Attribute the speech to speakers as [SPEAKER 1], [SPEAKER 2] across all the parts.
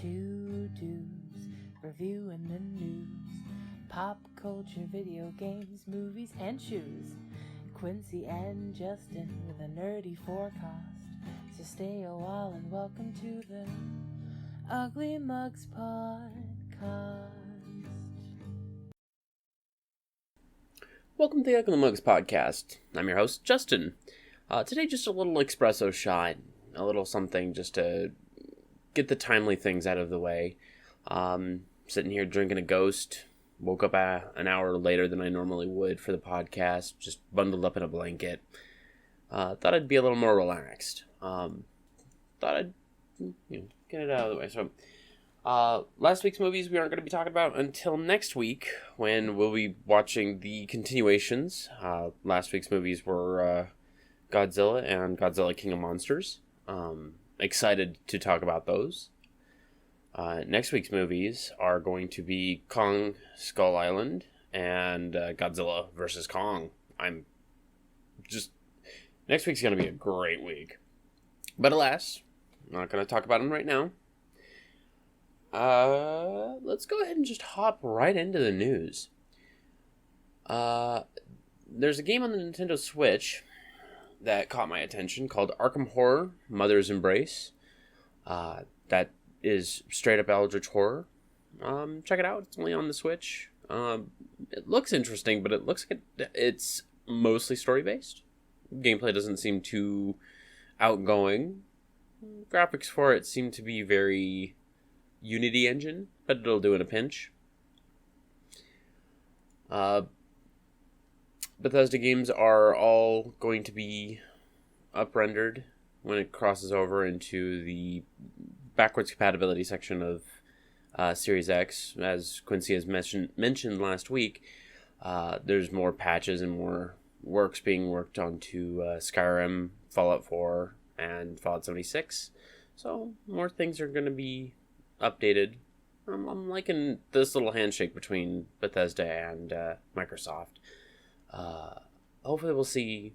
[SPEAKER 1] Two dudes reviewing the news, pop culture, video games, movies, and shoes. Quincy and Justin with a nerdy forecast. So stay a while and welcome to the Ugly Mugs Podcast.
[SPEAKER 2] Welcome to the Ugly Mugs Podcast. I'm your host, Justin. Today, just a little espresso shot, a little something just to get the timely things out of the way. Sitting here drinking a Ghost. Woke up an hour later than I normally would for the podcast. Just bundled up in a blanket. Thought I'd be a little more relaxed. Thought I'd get it out of the way. So, last week's movies we aren't going to be talking about until next week, when we'll be watching the continuations. Last week's movies were Godzilla and Godzilla King of Monsters. Excited to talk about those. Next week's movies are going to be Kong Skull Island and Godzilla vs. Kong. Next week's going to be a great week. But alas, I'm not going to talk about them right now. Let's go ahead and just hop right into the news. There's a game on the Nintendo Switch that caught my attention called Arkham Horror Mother's Embrace. That is straight up Eldritch Horror. Check it out. It's only on the Switch. It looks interesting, but it looks like it's mostly story-based. Gameplay doesn't seem too outgoing. Graphics for it seem to be very Unity engine, but it'll do in a pinch. Bethesda games are all going to be up-rendered when it crosses over into the backwards compatibility section of Series X. As Quincey has mentioned last week, there's more patches and more works being worked onto Skyrim, Fallout 4, and Fallout 76. So more things are going to be updated. I'm liking this little handshake between Bethesda and Microsoft. Hopefully we'll see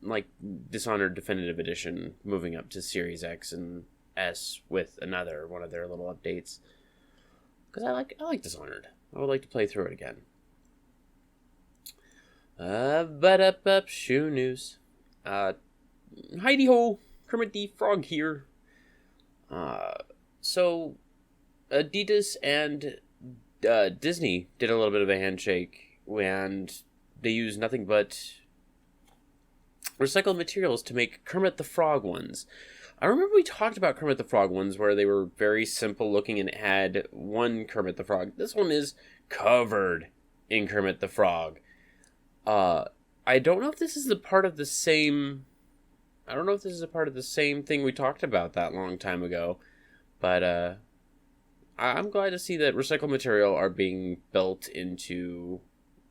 [SPEAKER 2] like Dishonored Definitive Edition moving up to Series X and S with one of their little updates. Because I like Dishonored. I would like to play through it again. But shoe news. Heidi ho, Kermit the Frog here. So Adidas and Disney did a little bit of a handshake, and they use nothing but recycled materials to make Kermit the Frog ones. I remember we talked about Kermit the Frog ones where they were very simple looking and had one Kermit the Frog. This one is covered in Kermit the Frog. I don't know if this is a part of the same thing we talked about that long time ago, but I'm glad to see that recycled material are being built into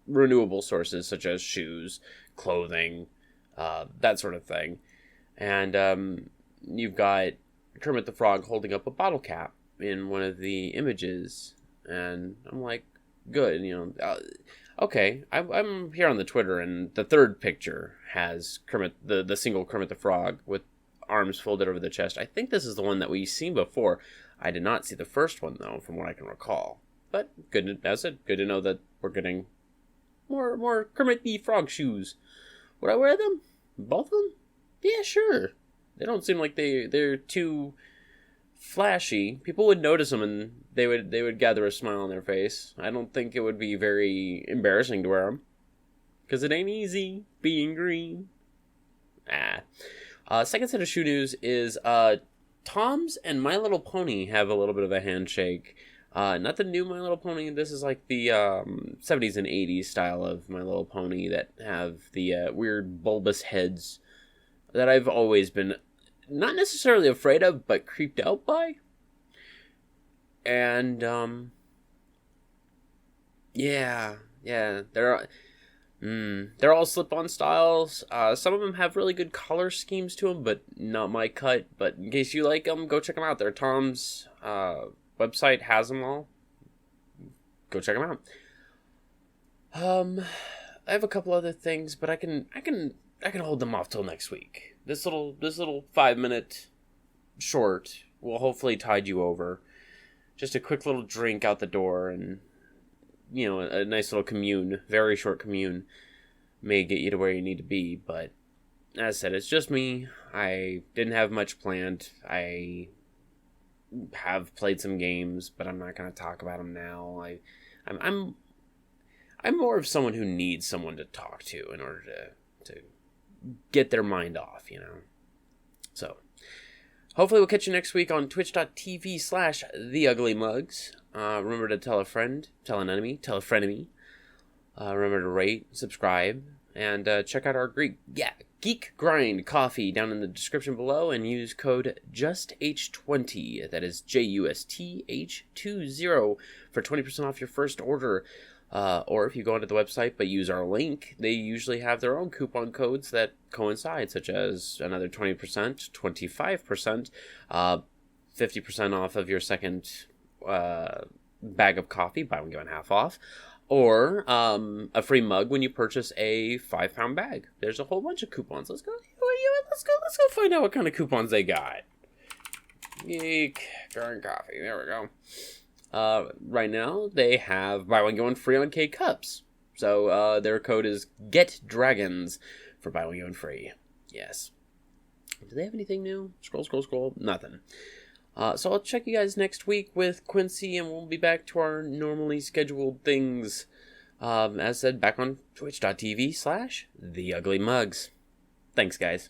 [SPEAKER 2] renewable sources such as shoes, clothing, that sort of thing. And you've got Kermit the Frog holding up a bottle cap in one of the images, and I'm like, good, okay. I'm here on the Twitter, and the third picture has Kermit, the single Kermit the Frog with arms folded over the chest. I think this is the one that we've seen before. I did not see the first one, though, from what I can recall. But good to know that we're getting more Kermit the Frog shoes. Would I wear them? Both of them? Yeah, sure. They don't seem like they're too flashy. People would notice them and they would gather a smile on their face. I don't think it would be very embarrassing to wear them, because it ain't easy being green. Second set of shoe news is Tom's and My Little Pony have a little bit of a handshake. Not the new My Little Pony. This is like the 70s and 80s style of My Little Pony that have the weird bulbous heads that I've always been not necessarily afraid of, but creeped out by. And they're all slip-on styles. Some of them have really good color schemes to them, but not my cut. But in case you like them, go check them out. They're Tom's website has them all. Go check them out. I have a couple other things, but I can hold them off till next week. This little 5-minute short will hopefully tide you over. just a quick little drink out the door and, you know, a nice little commune, very short commune, may get you to where you need to be. But as I said, it's just me. I didn't have much planned. I have played some games, but I'm not going to talk about them now. I'm more of someone who needs someone to talk to in order to get their mind off, you know. So, hopefully we'll catch you next week on twitch.tv/TheUglyMugs. Remember to tell a friend, tell an enemy, tell a frenemy. Remember to rate, subscribe, and check out our Geek Grind coffee down in the description below, and use code JUSTH20, that is JUSTH20, for 20% off your first order. Or if you go onto the website but use our link, they usually have their own coupon codes that coincide, such as another 20%, 25%, 50% off of your second bag of coffee, buy one, get one half off, or a free mug when you purchase a 5-pound bag. There's a whole bunch of coupons. Let's go find out what kind of coupons they got. Geek Grind coffee. There we go. Right now, they have buy one, get one free on K-Cups. So, their code is GETDRAGONS for buy one, get one free. Yes. Do they have anything new? Scroll. Nothing. So I'll check you guys next week with Quincey, and we'll be back to our normally scheduled things. As said, back on twitch.tv/TheUglyMugs. Thanks, guys.